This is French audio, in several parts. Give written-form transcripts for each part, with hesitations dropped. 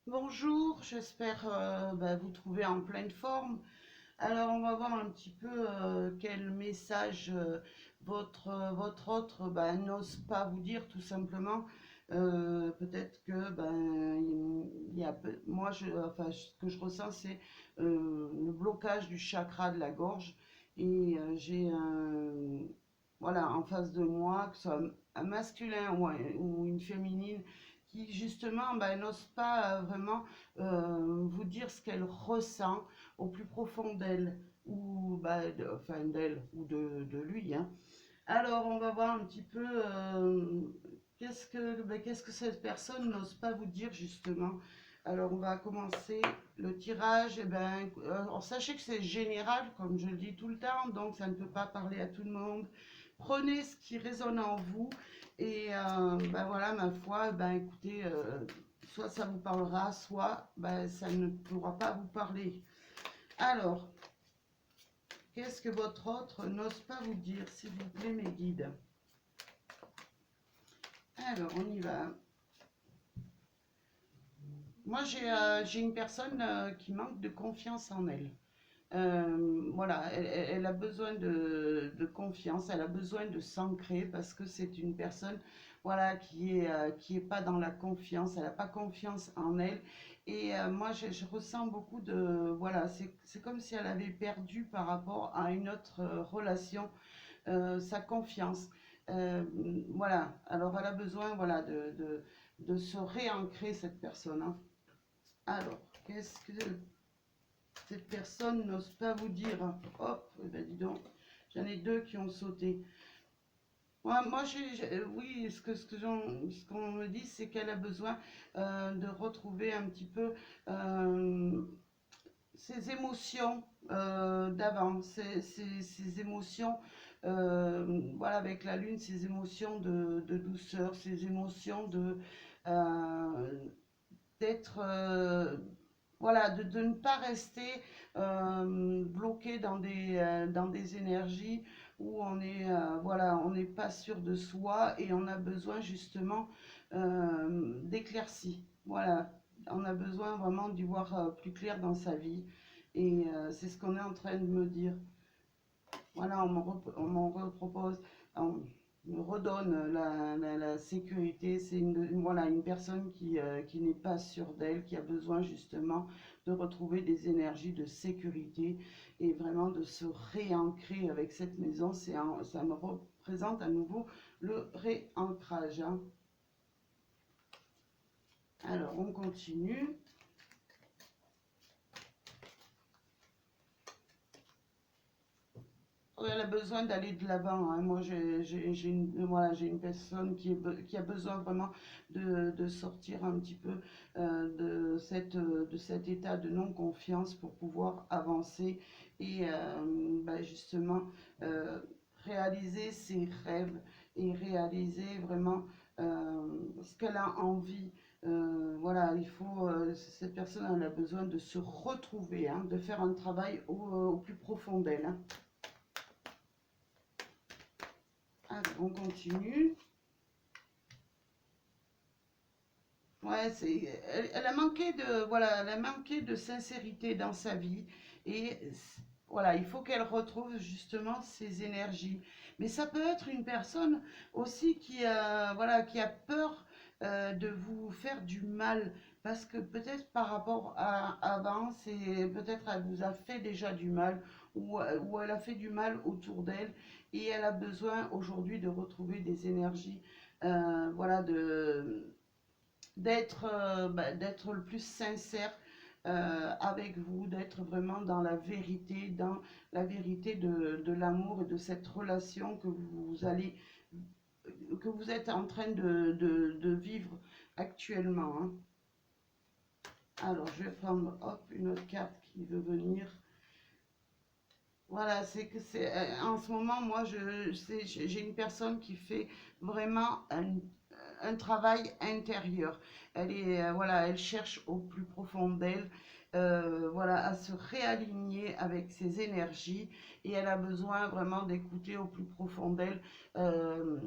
Bonjour, j'espère vous trouver en pleine forme. Alors, on va voir un petit peu quel message votre autre n'ose pas vous dire tout simplement. Peut-être que il y a moi, ce que je ressens, c'est le blocage du chakra de la gorge et j'ai voilà, en face de moi, que ce soit un masculin ou une féminine, qui justement n'ose pas vraiment vous dire ce qu'elle ressent au plus profond d'elle ou enfin d'elle ou de lui, hein. Alors on va voir un petit peu qu'est-ce que cette personne n'ose pas vous dire justement. Alors on va commencer le tirage. Alors, sachez que c'est général comme je le dis tout le temps, donc ça ne peut pas parler à tout le monde. Prenez ce qui résonne en vous et voilà, ma foi, écoutez, soit ça vous parlera, soit ça ne pourra pas vous parler. Alors, qu'est-ce que votre autre n'ose pas vous dire, s'il vous plaît, mes guides? Alors, on y va. Moi, j'ai une personne qui manque de confiance en elle. Voilà, elle a besoin de confiance, elle a besoin de s'ancrer parce que c'est une personne, voilà, qui est pas dans la confiance, elle n'a pas confiance en elle. Et moi, je ressens beaucoup voilà, c'est comme si elle avait perdu par rapport à une autre relation sa confiance. Euh, voilà, alors elle a besoin, voilà, de se réancrer cette personne, hein. Alors, qu'est-ce que cette personne n'ose pas vous dire? Hop, eh ben dis donc, j'en ai deux qui ont sauté. Moi, oui, ce qu'on me dit, c'est qu'elle a besoin de retrouver un petit peu euh, ses émotions d'avant, ses émotions, voilà, avec la lune, ses émotions de douceur, ses émotions euh, d'être voilà, de ne pas rester bloqué dans des énergies où on est, voilà, on n'est pas sûr de soi et on a besoin justement d'éclaircie. Voilà, on a besoin vraiment d'y voir plus clair dans sa vie et c'est ce qu'on est en train de me dire. Voilà, on m'en repropose, on me redonne la sécurité. C'est voilà, une personne qui n'est pas sûre d'elle, qui a besoin justement de retrouver des énergies de sécurité et vraiment de se réancrer avec cette maison. Ça me représente à nouveau le réancrage, hein. Alors, on continue. Oui, elle a besoin d'aller de l'avant, hein. Moi, voilà, j'ai une personne qui a besoin vraiment de sortir un petit peu de cet état de non-confiance pour pouvoir avancer et justement euh, réaliser ses rêves et réaliser vraiment ce qu'elle a envie. Voilà, cette personne elle a besoin de se retrouver, hein, de faire un travail au plus profond d'elle, hein. Alors, on continue. Ouais, elle a manqué voilà, elle a manqué de sincérité dans sa vie et voilà, il faut qu'elle retrouve justement ses énergies. Mais ça peut être une personne aussi voilà, qui a peur de vous faire du mal parce que peut-être par rapport à avant, c'est peut-être elle vous a fait déjà du mal ou elle a fait du mal autour d'elle et elle a besoin aujourd'hui de retrouver des énergies, voilà, d'être le plus sincère avec vous, d'être vraiment dans la vérité de l'amour et de cette relation que vous êtes en train de vivre actuellement, hein. Alors, je vais prendre hop, une autre carte qui veut venir. Voilà, c'est que c'est en ce moment, moi, j'ai une personne qui fait vraiment un travail intérieur. Elle est, voilà, elle cherche au plus profond d'elle voilà, à se réaligner avec ses énergies et elle a besoin vraiment d'écouter au plus profond d'elle euh,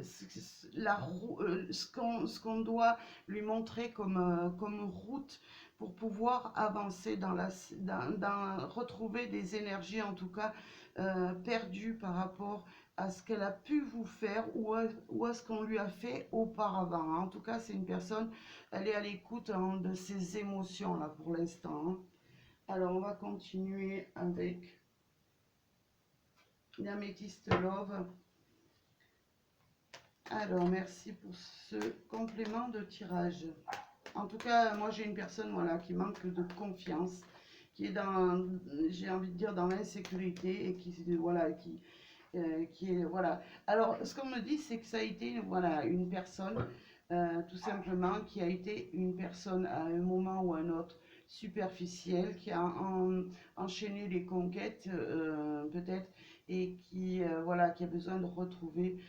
ce qu'on doit lui montrer comme route pour pouvoir avancer retrouver des énergies en tout cas perdues par rapport à ce qu'elle a pu vous faire ou à ce qu'on lui a fait auparavant. En tout cas, c'est une personne, elle est à l'écoute de ses émotions là pour l'instant. Alors, on va continuer avec l'améthyste love. Alors, merci pour ce complément de tirage. En tout cas, moi j'ai une personne voilà, qui manque de confiance, qui est dans, j'ai envie de dire, dans l'insécurité et voilà, qui est, voilà. Alors, ce qu'on me dit, c'est que ça a été, voilà, une personne, tout simplement, qui a été une personne à un moment ou à un autre superficielle, qui a enchaîné les conquêtes, peut-être, et qui, voilà, qui a besoin de retrouver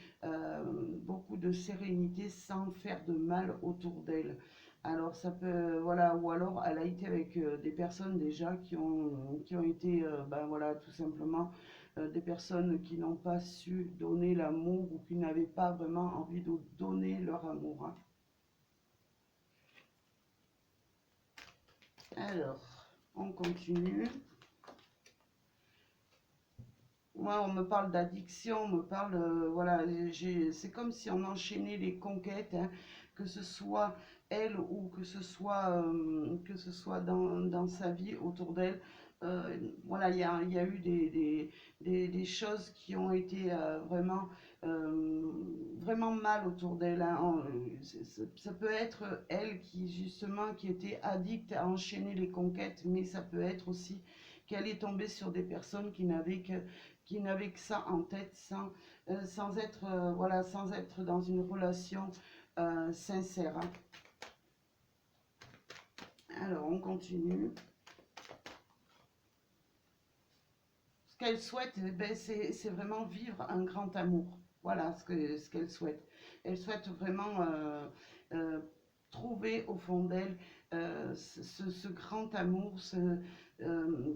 beaucoup de sérénité sans faire de mal autour d'elle. Alors ça peut, voilà, ou alors elle a été avec des personnes déjà qui ont été, ben voilà, tout simplement des personnes qui n'ont pas su donner l'amour ou qui n'avaient pas vraiment envie de donner leur amour. Hein. Alors, on continue. Moi, on me parle d'addiction, on me parle, voilà, c'est comme si on enchaînait les conquêtes, hein, que ce soit elle ou que ce soit dans sa vie autour d'elle. Voilà, il y a eu des choses qui ont été euh, vraiment mal autour d'elle. Hein. Ça peut être elle qui, justement, qui était addicte à enchaîner les conquêtes, mais ça peut être aussi qu'elle est tombée sur des personnes qui n'avait que ça en tête sans être, voilà, sans être dans une relation sincère. Hein. Alors, on continue. Ce qu'elle souhaite, ben, c'est vraiment vivre un grand amour. Voilà ce qu'elle souhaite. Elle souhaite vraiment euh, trouver au fond d'elle ce grand amour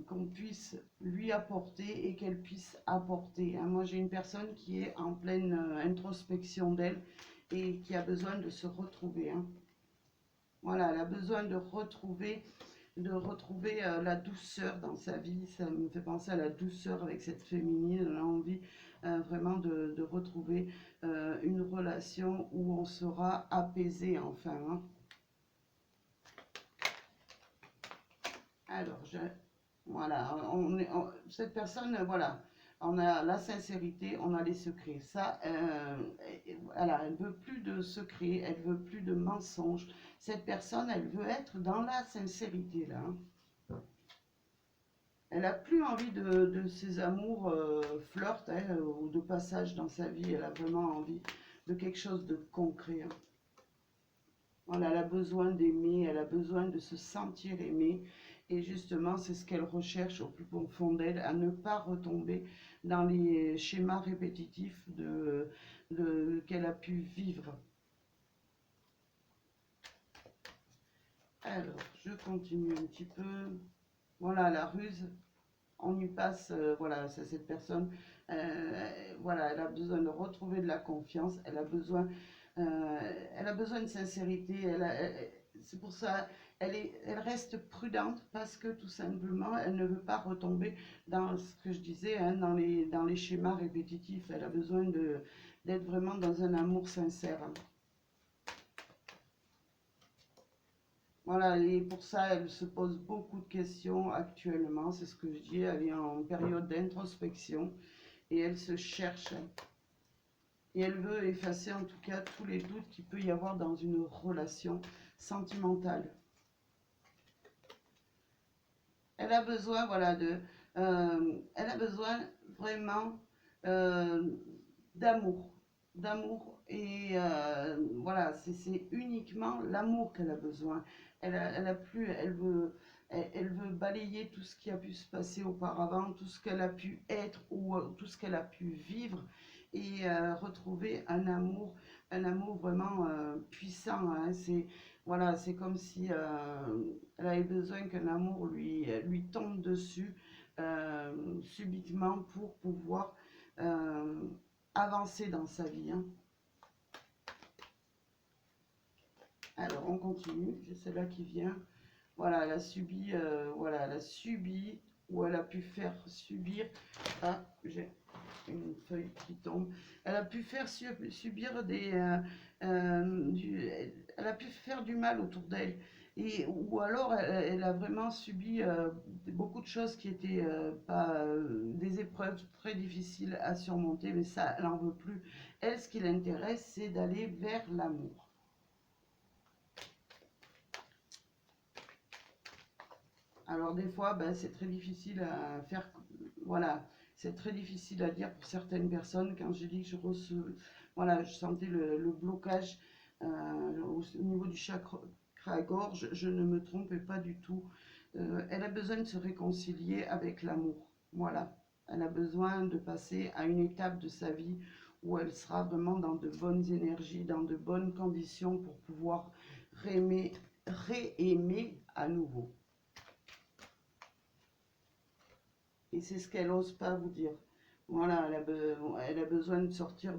qu'on puisse lui apporter et qu'elle puisse apporter. Hein. Moi, j'ai une personne qui est en pleine introspection d'elle et qui a besoin de se retrouver. Hein. Voilà, elle a besoin de retrouver la douceur dans sa vie. Ça me fait penser à la douceur avec cette féminine. Elle a envie vraiment de retrouver une relation où on sera apaisé enfin. Hein. Alors, voilà, cette personne, voilà, on a la sincérité, on a les secrets. Ça, voilà, elle veut plus de secrets, elle veut plus de mensonges. Cette personne, elle veut être dans la sincérité, là. Hein. Elle a plus envie de ses amours flirt hein, ou de passage dans sa vie. Elle a vraiment envie de quelque chose de concret. Hein. Voilà, elle a besoin d'aimer, elle a besoin de se sentir aimée. Et justement, c'est ce qu'elle recherche au plus profond d'elle, à ne pas retomber dans les schémas répétitifs qu'elle a pu vivre. Alors, je continue un petit peu. Voilà, la ruse, on y passe, voilà, c'est cette personne, voilà, elle a besoin de retrouver de la confiance, elle a besoin de sincérité, c'est pour ça, elle reste prudente parce que tout simplement, elle ne veut pas retomber dans ce que je disais, hein, dans les schémas répétitifs, elle a besoin d'être vraiment dans un amour sincère. Hein. Voilà, et pour ça, elle se pose beaucoup de questions actuellement, c'est ce que je dis, elle est en période d'introspection et elle se cherche et elle veut effacer en tout cas tous les doutes qu'il peut y avoir dans une relation sentimentale. Elle a besoin, voilà, elle a besoin vraiment euh, d'amour, d'amour et voilà, c'est uniquement l'amour qu'elle a besoin. Elle a plus, elle veut balayer tout ce qui a pu se passer auparavant, tout ce qu'elle a pu être ou tout ce qu'elle a pu vivre et retrouver un amour vraiment puissant. Hein. Voilà, c'est comme si elle avait besoin qu'un amour lui tombe dessus subitement pour pouvoir euh, avancer dans sa vie, hein. Alors, on continue. J'ai celle-là qui vient. Voilà, elle a subi, voilà, elle a subi ou elle a pu faire subir. Ah, j'ai une feuille qui tombe. Elle a pu faire subir elle a pu faire du mal autour d'elle. Ou alors elle a vraiment subi beaucoup de choses qui étaient pas des épreuves très difficiles à surmonter, mais ça, elle n'en veut plus. Elle, ce qui l'intéresse, c'est d'aller vers l'amour. Alors des fois, ben, c'est très difficile à faire, voilà, c'est très difficile à dire pour certaines personnes. Quand j'ai dit que voilà, je sentais le blocage au niveau du chakra gorge, je ne me trompais pas du tout. Elle a besoin de se réconcilier avec l'amour, voilà. Elle a besoin de passer à une étape de sa vie où elle sera vraiment dans de bonnes énergies, dans de bonnes conditions pour pouvoir réaimer à nouveau. Et c'est ce qu'elle n'ose pas vous dire. Voilà, elle a besoin de sortir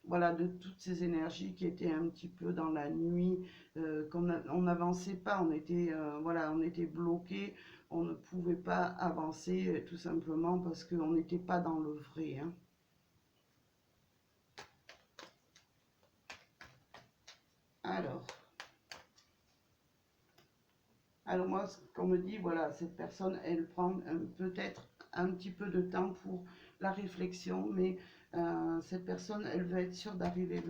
voilà, de toutes ces énergies qui étaient un petit peu dans la nuit, on n'avançait pas, voilà, on était bloqué, on ne pouvait pas avancer tout simplement parce qu'on n'était pas dans le vrai, hein. Alors, Alors moi, ce qu'on me dit, voilà, cette personne, elle prend peut-être un petit peu de temps pour la réflexion, mais cette personne, elle veut être sûre d'arriver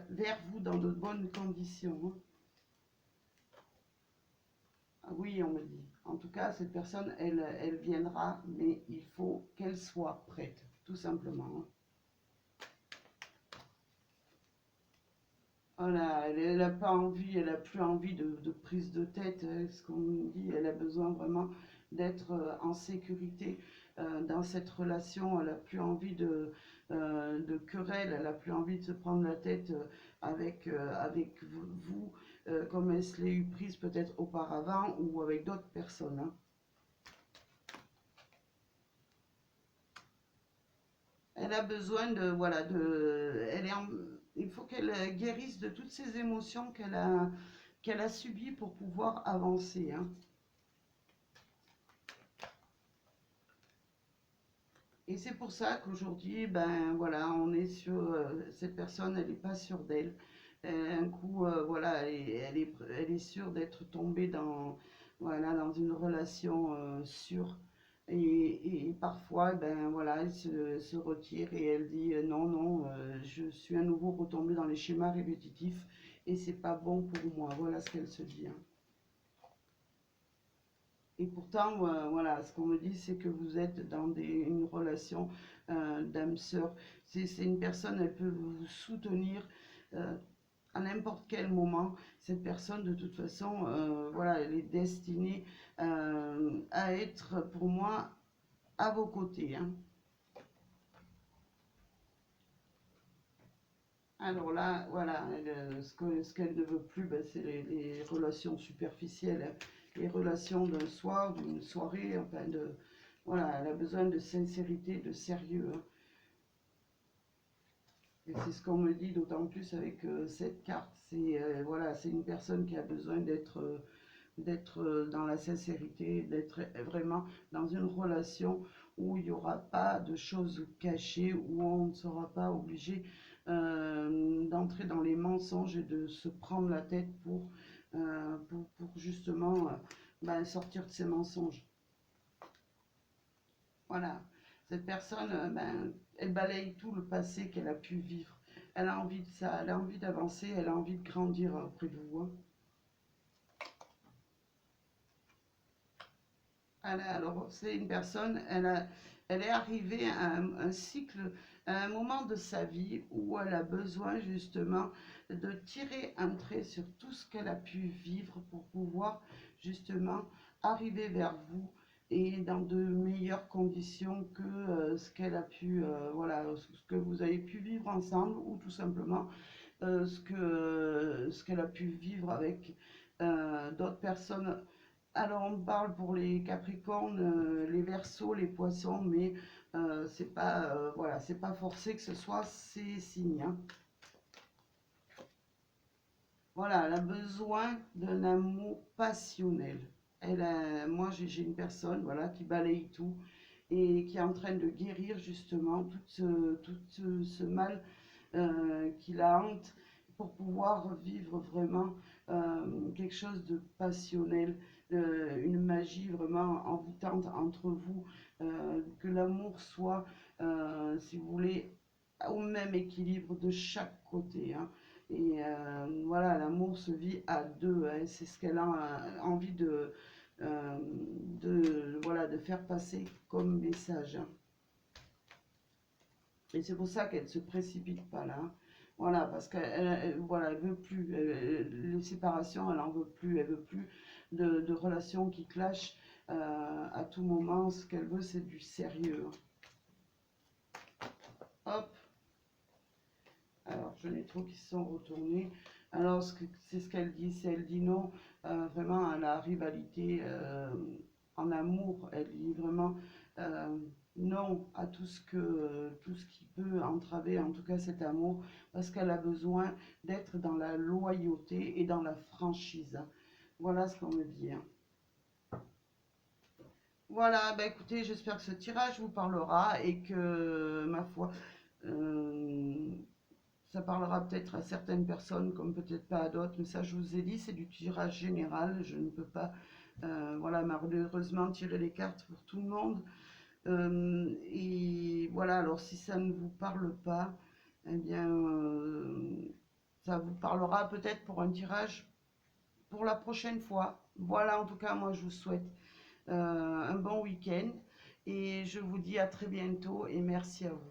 vers vous dans de bonnes conditions, hein. Ah oui, on me dit. En tout cas, cette personne, elle viendra, mais il faut qu'elle soit prête, tout simplement, hein. Voilà, elle n'a pas envie, elle n'a plus envie de prise de tête, hein, ce qu'on nous dit, elle a besoin vraiment d'être en sécurité dans cette relation, elle n'a plus envie de querelle, elle n'a plus envie de se prendre la tête avec vous, comme elle se l'est eu prise peut-être auparavant ou avec d'autres personnes, hein. Elle a besoin de, voilà, il faut qu'elle guérisse de toutes ces émotions qu'elle a subies pour pouvoir avancer, hein. Et c'est pour ça qu'aujourd'hui, ben voilà, on est sur cette personne, elle n'est pas sûre d'elle. Un coup, voilà, elle est sûre d'être tombée voilà, dans une relation sûre. Et parfois, ben voilà, elle se retire et elle dit non, non, je suis à nouveau retombée dans les schémas répétitifs et c'est pas bon pour moi. Voilà ce qu'elle se dit, hein. Et pourtant, voilà, ce qu'on me dit, c'est que vous êtes dans une relation d'âme sœur. C'est une personne, elle peut vous soutenir euh, à n'importe quel moment. Cette personne, de toute façon, voilà, elle est destinée à être, pour moi, à vos côtés, hein. Alors là, voilà, ce qu'elle ne veut plus, ben, c'est les relations superficielles, hein. Les relations d'un soir, d'une soirée, enfin voilà, elle a besoin de sincérité, de sérieux, hein. Et c'est ce qu'on me dit d'autant plus avec cette carte. Voilà, c'est une personne qui a besoin d'être dans la sincérité, d'être vraiment dans une relation où il n'y aura pas de choses cachées, où on ne sera pas obligé d'entrer dans les mensonges et de se prendre la tête pour justement ben, sortir de ces mensonges. Voilà, cette personne, ben, elle balaye tout le passé qu'elle a pu vivre. Elle a envie de ça, elle a envie d'avancer, elle a envie de grandir auprès de vous, hein. Alors, c'est une personne, elle est arrivée à un cycle, à un moment de sa vie où elle a besoin justement de tirer un trait sur tout ce qu'elle a pu vivre pour pouvoir justement arriver vers vous et dans de meilleures conditions que ce qu'elle a pu, voilà, ce que vous avez pu vivre ensemble ou tout simplement ce qu'elle a pu vivre avec d'autres personnes. Alors on parle pour les Capricornes, les Verseaux, les Poissons, mais c'est pas voilà, c'est pas forcé que ce soit ces signes, hein. Voilà, elle a besoin d'un amour passionnel. Moi, j'ai une personne, voilà, qui balaye tout et qui est en train de guérir justement tout ce mal qui la hante pour pouvoir vivre vraiment quelque chose de passionnel, une magie vraiment envoûtante entre vous, que l'amour soit, si vous voulez, au même équilibre de chaque côté, hein. Et voilà, l'amour se vit à deux, hein, c'est ce qu'elle a envie voilà, de faire passer comme message, hein. Et c'est pour ça qu'elle ne se précipite pas là, hein. Voilà, parce qu'elle veut plus, les séparations, elle en veut plus, elle veut plus de relations qui clashent à tout moment. Ce qu'elle veut, c'est du sérieux, hein. Hop, alors j'en ai trop qui se sont retournés. Alors c'est ce qu'elle dit, si elle dit non vraiment à la rivalité en amour, elle dit vraiment euh, non à tout ce qui peut entraver en tout cas cet amour, parce qu'elle a besoin d'être dans la loyauté et dans la franchise. Voilà ce qu'on me dit, hein. Voilà, bah écoutez, j'espère que ce tirage vous parlera et que, ma foi, euh, ça parlera peut-être à certaines personnes comme peut-être pas à d'autres, mais ça je vous ai dit, c'est du tirage général. Je ne peux pas, voilà, malheureusement tirer les cartes pour tout le monde. Et voilà, alors si ça ne vous parle pas, eh bien, ça vous parlera peut-être pour un tirage pour la prochaine fois. Voilà, en tout cas, moi je vous souhaite un bon week-end et je vous dis à très bientôt et merci à vous.